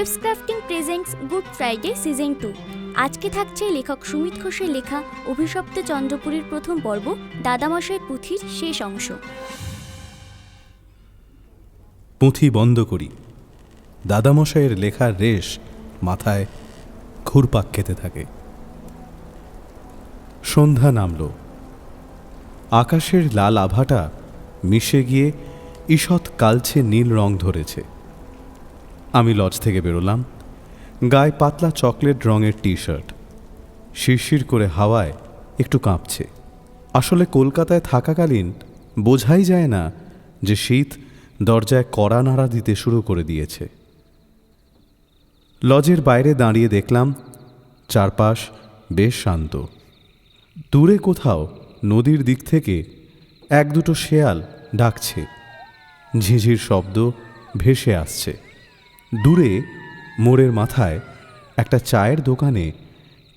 Let's crafting presents good Friday season 2। আজকে থাকছে লেখক সুমিত ঘোষের লেখা অভিশপ্ত চন্দ্রপুরীর প্রথম পর্ব, দাদামশাই পুঁথির শেষ অংশ। পুঁথি বন্ধ করি। দাদামশাইয়ের লেখার রেশ মাথায় ঘুরপাক খেতে থাকে। সন্ধ্যা নামল। আকাশের লাল আভাটা মিশে গিয়ে ঈষৎ কালছে নীল রং ধরেছে। আমি লজ থেকে বেরোলাম। গায়ে পাতলা চকলেট রঙের টি শার্ট, শিরশির করে হাওয়ায় একটু কাঁপছে। আসলে কলকাতায় থাকাকালীন বোঝাই যায় না যে শীত দরজায় কড়া নাড়া দিতে শুরু করে দিয়েছে। লজের বাইরে দাঁড়িয়ে দেখলাম চারপাশ বেশ শান্ত। দূরে কোথাও নদীর দিক থেকে এক দুটো শেয়াল ডাকছে, ঝিঝির শব্দ ভেসে আসছে। দূরে মোড়ের মাথায় একটা চায়ের দোকানে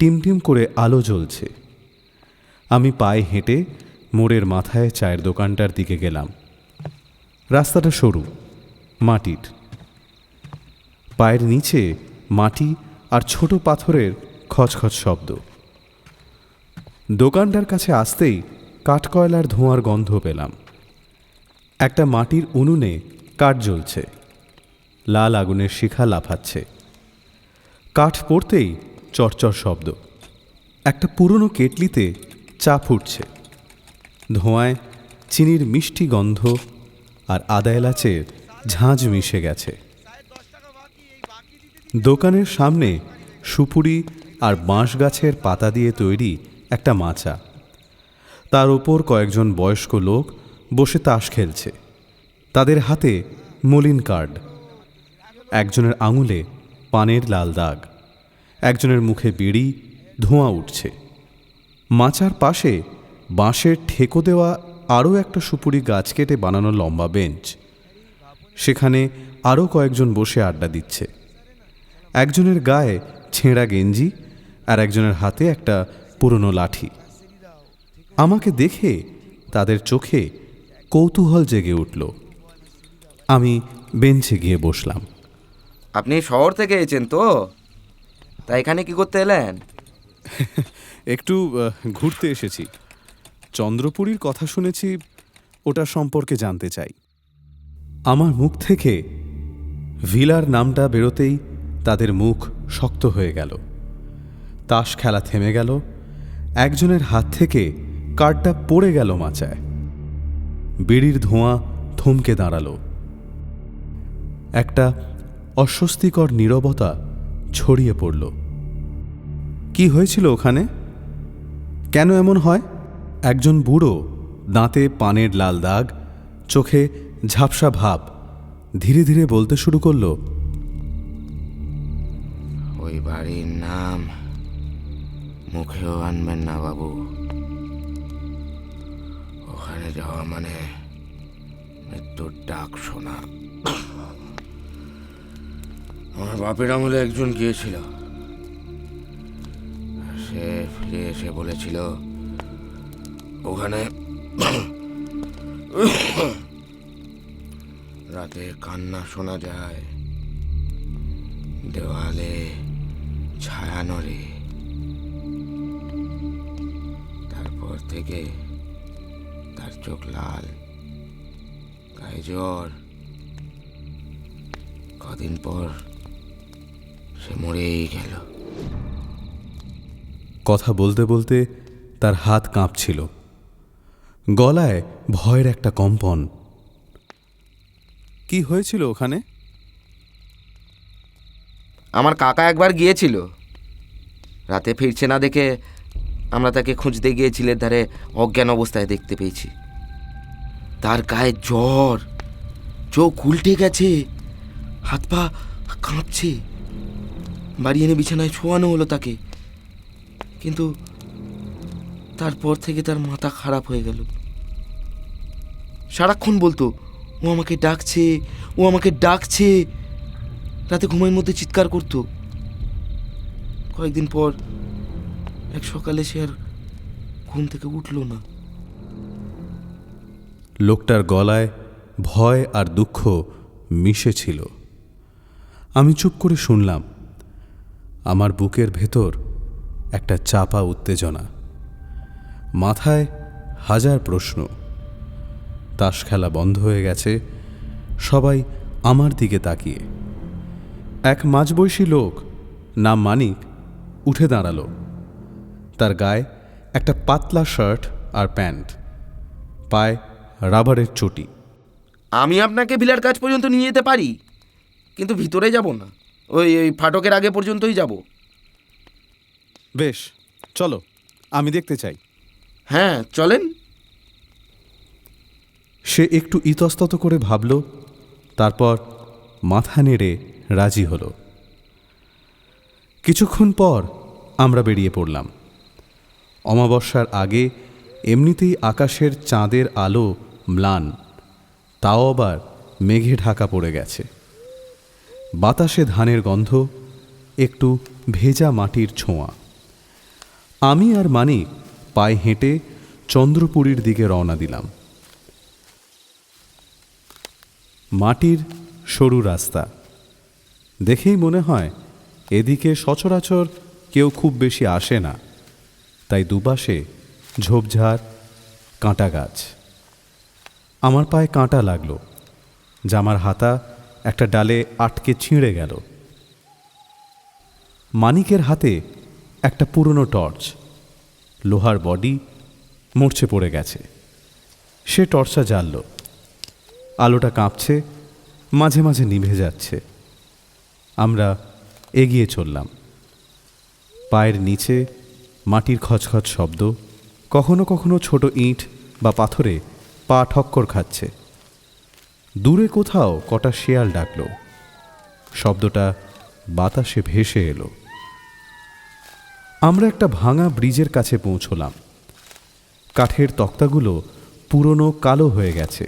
টিমটিম করে আলো জ্বলছে। আমি পায়ে হেঁটে মোড়ের মাথায় চায়ের দোকানটার দিকে গেলাম। রাস্তাটা সরু, মাটির। পায়ের নিচে মাটি আর ছোট পাথরের খচখচ শব্দ। দোকানটার কাছে আসতেই কাঠকয়লার ধোঁয়ার গন্ধ পেলাম। একটা মাটির উনুনে কাঠ জ্বলছে, লাল আগুনের শিখা লাফাচ্ছে। কাঠ পড়তেই চরচর শব্দ। একটা পুরনো কেটলিতে চা ফুটছে। ধোঁয়ায় চিনির মিষ্টি গন্ধ আর আদা এলাচের ঝাঁঝ মিশে গেছে। দোকানের সামনে সুপুরি আর বাঁশ গাছের পাতা দিয়ে তৈরি একটা মাচা। তার ওপর কয়েকজন বয়স্ক লোক বসে তাস খেলছে। তাদের হাতে মলিন কার্ড। একজনের আঙুলে পানের লাল দাগ, একজনের মুখে বিড়ি, ধোঁয়া উঠছে। মাচার পাশে বাঁশের ঠেকো দেওয়া আরও একটা সুপুরি গাছ কেটে বানানো লম্বা বেঞ্চ। সেখানে আরও কয়েকজন বসে আড্ডা দিচ্ছে। একজনের গায়ে ছেঁড়া গেঞ্জি আর একজনের হাতে একটা পুরনো লাঠি। আমাকে দেখে তাদের চোখে কৌতূহল জেগে উঠল। আমি বেঞ্চে গিয়ে বসলাম। আপনি শহর থেকে এসেছেন তো? তা এখানে কি করতে এলেন? একটু ঘুরতে এসেছি। চন্দ্রপুরীর কথা শুনেছি, ওটা সম্পর্কে জানতে চাই। আমার মুখ থেকে ভিলার নামটা বেরোতেই তাদের মুখ শক্ত হয়ে গেল। তাস খেলা থেমে গেল। একজনের হাত থেকে কার্ডটা পড়ে গেল মাচায়। বিড়ির ধোঁয়া থমকে দাঁড়ালো। একটা অস্বস্তিকর নীরবতা ছড়িয়ে পড়ল। কি হয়েছিল ওখানে? কেন এমন হয়? একজন বুড়ো, দাঁতে পানের লাল দাগ, চোখে ঝাপসা ভাব, ধীরে ধীরে বলতে শুরু করল। ওই বাড়ির নাম মুখেও আনবেন না বাবু। ওখানে যাওয়া মানে মৃত্যুর ডাক শোনা। আমার বাপের আমলে একজন গিয়েছিল। সে ফিরে এসে বলেছিল ওখানে রাতে কান্না শোনা যায়, দেওয়ালে ছায়া নড়ে। তারপর থেকে তার চোখ লাল, গায়ে জ্বর। কদিন পর সে মরেই গেল। কথা বলতে বলতে তার হাত কাঁপছিল, গলায় ভয়ের একটা কম্পন। কি হয়েছিল ওখানে? আমার কাকা একবার গিয়েছিল। রাতে ফিরছে না দেখে আমরা তাকে খুঁজতে গিয়ে ঝিলের ধারে অজ্ঞান অবস্থায় দেখতে পেয়েছি। তার গায়ে জ্বর, চোখ উল্টে গেছে, হাত পা কাঁপছে। বাড়ি এনে বিছানায় শোয়ানো হলো তাকে, কিন্তু তারপর থেকে তার মাথা খারাপ হয়ে গেল। সারাক্ষণ বলতো ও আমাকে ডাকছে, ও আমাকে ডাকছে। রাতে ঘুমের মধ্যে চিৎকার করতো। কয়েকদিন পর এক সকালে সে আর ঘুম থেকে উঠল না। লোকটার গলায় ভয় আর দুঃখ মিশে ছিল। আমি চুপ করে শুনলাম। আমার বুকের ভেতর একটা চাপা উত্তেজনা, মাথায় হাজার প্রশ্ন। তাস খেলা বন্ধ হয়ে গেছে, সবাই আমার দিকে তাকিয়ে। এক মাঝবয়সী লোক, নাম মানিক, উঠে দাঁড়ালো। তার গায়ে একটা পাতলা শার্ট আর প্যান্ট, পায়ে রাবারের চটি। আমি আপনাকে ভিলার কাছ পর্যন্ত নিয়ে যেতে পারি, কিন্তু ভিতরে যাব না, ওই ফাটকের আগে পর্যন্তই যাব। বেশ, চলো, আমি দেখতে চাই। হ্যাঁ, চলেন। সে একটু ইতস্তত করে ভাবল, তারপর মাথা নেড়ে রাজি হলো। কিছুক্ষণ পর আমরা বেরিয়ে পড়লাম। অমাবস্যার আগে এমনিতেই আকাশের চাঁদের আলো ম্লান, তাও আবার মেঘে ঢাকা পড়ে গেছে। বাতাসে ধানের গন্ধ, একটু ভেজা মাটির ছোঁয়া। আমি আর মানিক পায়ে হেঁটে চন্দ্রপুরীর দিকে রওনা দিলাম। মাটির সরু রাস্তা দেখেই মনে হয় এদিকে সচরাচর কেউ খুব বেশি আসে না, তাই দুপাশে ঝোপঝাড়, কাঁটা গাছ। আমার পায়ে কাঁটা লাগলো, জামার হাতা একটা ডালে আটকে ছিঁড়ে গেল। মানিকের হাতে একটা পুরনো টর্চ, লোহার বডি, মরচে পড়ে গেছে। সে টর্চটা জ্বালল। আলোটা কাঁপছে, মাঝে মাঝে নিভে যাচ্ছে। আমরা এগিয়ে চললাম। পায়ের নিচে মাটির খচখচ শব্দ, কখনো কখনো ছোট ইঁট বা পাথরে পা ঠক্কর খাচ্ছে। দূরে কোথাও কটা শেয়াল ডাকল, শব্দটা বাতাসে ভেসে এলো। আমরা একটা ভাঙা ব্রিজের কাছে পৌঁছলাম। কাঠের তক্তাগুলো পুরনো কালো হয়ে গেছে,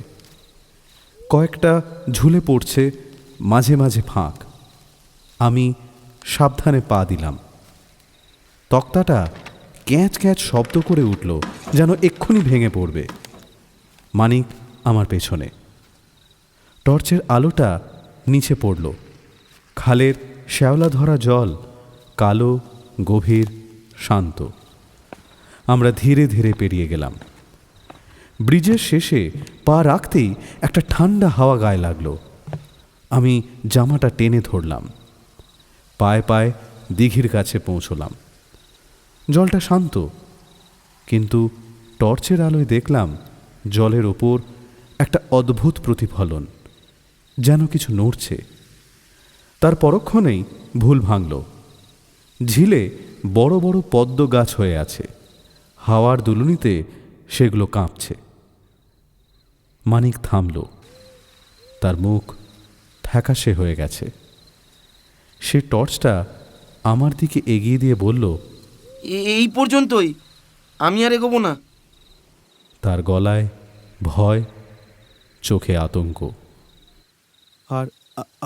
কয়েকটা ঝুলে পড়ছে, মাঝে মাঝে ফাঁক। আমি সাবধানে পা দিলাম। তক্তাটা ক্যাঁচ ক্যাঁচ শব্দ করে উঠল, যেন এক্ষুনি ভেঙে পড়বে। মানিক আমার পেছনে। টর্চের আলোটা নিচে পড়ল। খালের শ্যাওলা ধরা জল কালো, গভীর, শান্ত। আমরা ধীরে ধীরে পেরিয়ে গেলাম। ব্রিজের শেষে পা রাখতেই একটা ঠান্ডা হাওয়া গায়ে লাগলো। আমি জামাটা টেনে ধরলাম। পায়ে পায়ে দিঘির কাছে পৌঁছলাম। জলটা শান্ত, কিন্তু টর্চের আলোয় দেখলাম জলের ওপর একটা অদ্ভুত প্রতিফলন, যেন কিছু নড়ছে। তার পরক্ষণেই ভুল ভাঙল। ঝিলে বড় বড় পদ্ম গাছ হয়ে আছে, হাওয়ার দুলুনিতে সেগুলো কাঁপছে। মানিক থামল, তার মুখ ফ্যাকাশে হয়ে গেছে। সে টর্চটা আমার দিকে এগিয়ে দিয়ে বলল, এই পর্যন্তই, আমি আর এগোবো না। তার গলায় ভয়, চোখে আতঙ্ক।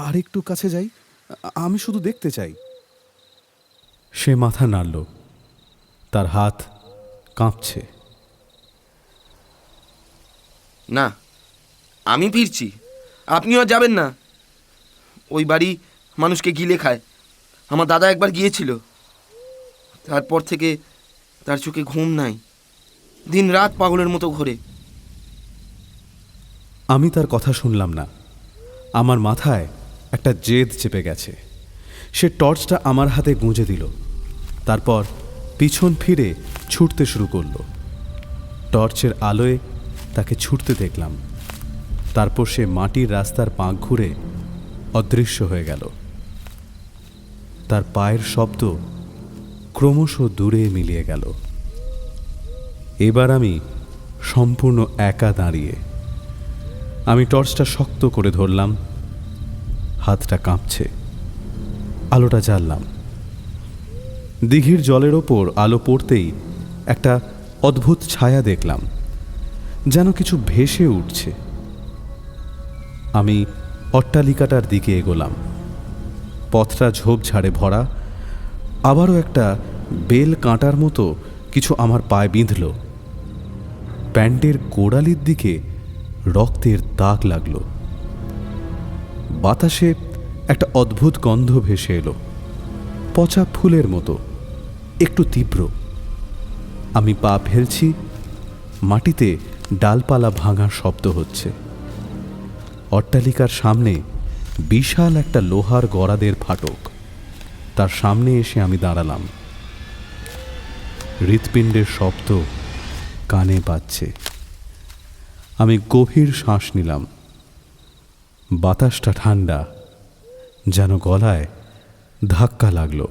আর একটু কাছে যাই, আমি শুধু দেখতে চাই। সে মাথা নাড়ল, তার হাত কাঁপছে। না, আমি ফিরছি, আপনিও যাবেন না। ওই বাড়ি মানুষকে গিলে খায়। আমার দাদা একবার গিয়েছিল, তারপর থেকে তার চোখে ঘুম নাই, দিন রাত পাগলের মতো ঘোরে। আমি তার কথা শুনলাম না। আমার মাথায় একটা জেদ চেপে গেছে। সে টর্চটা আমার হাতে গুঁজে দিল, তারপর পিছন ফিরে ছুটতে শুরু করল। টর্চের আলোয় তাকে ছুটতে দেখলাম। তারপর সে মাটির রাস্তার পাঁক ঘুরে অদৃশ্য হয়ে গেল। তার পায়ের শব্দ ক্রমশ দূরে মিলিয়ে গেল। এবার আমি সম্পূর্ণ একা দাঁড়িয়ে। আমি টর্চটা শক্ত করে ধরলাম, হাতটা কাঁপছে। আলোটা জ্বাললাম। দিঘির জলের ওপর আলো পড়তেই একটা অদ্ভুত ছায়া দেখলাম, যেন কিছু ভেসে উঠছে। আমি অট্টালিকাটার দিকে এগোলাম। পথটা ঝোপঝাড়ে ভরা। আবারও একটা বেল কাঁটার মতো কিছু আমার পায়ে বিঁধল। প্যান্টের গোড়ালির দিকে রক্তের দাগ লাগল। বাতাসে একটা অদ্ভুত গন্ধ ভেসে এলো, পচা ফুলের মতো, একটু তীব্র। আমি পা ফেলছি, মাটিতে ডালপালা ভাঙার শব্দ হচ্ছে। অট্টালিকার সামনে বিশাল একটা লোহার গরাদের ফাটক। তার সামনে এসে আমি দাঁড়ালাম। হৃৎপিণ্ডের শব্দ কানে বাজছে। আমি গভীর শ্বাস নিলাম। বাতাসটা ঠান্ডা, যেন গলায় ধাক্কা লাগলো।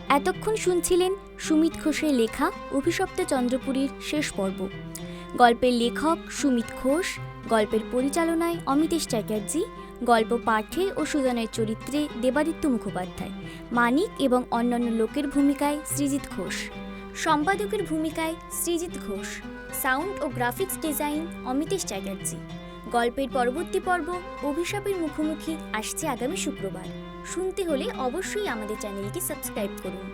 এতক্ষণ শুনছিলেন সুমিত ঘোষের লেখা অভিশপ্ত চন্দ্রপুরীর শেষ পর্ব। গল্পের লেখক সুমিত ঘোষ, গল্পের পরিচালনায় অমিতেশ চ্যাটার্জি, গল্প পাঠে ও সুজনের চরিত্রে দেবাদিত্য মুখোপাধ্যায়, মানিক এবং অন্যান্য লোকের ভূমিকায় সৃজিত ঘোষ, সম্পাদকের ভূমিকায় Srijit Ghosh, sound oh graphics design Amitesh Chatterjee. গল্পের পরবর্তী পর্ব অভিশাপের মুখোমুখি আসছে আগামী শুক্রবার। শুনতে হলে অবশ্যই আমাদের চ্যানেলটি সাবস্ক্রাইব করুন।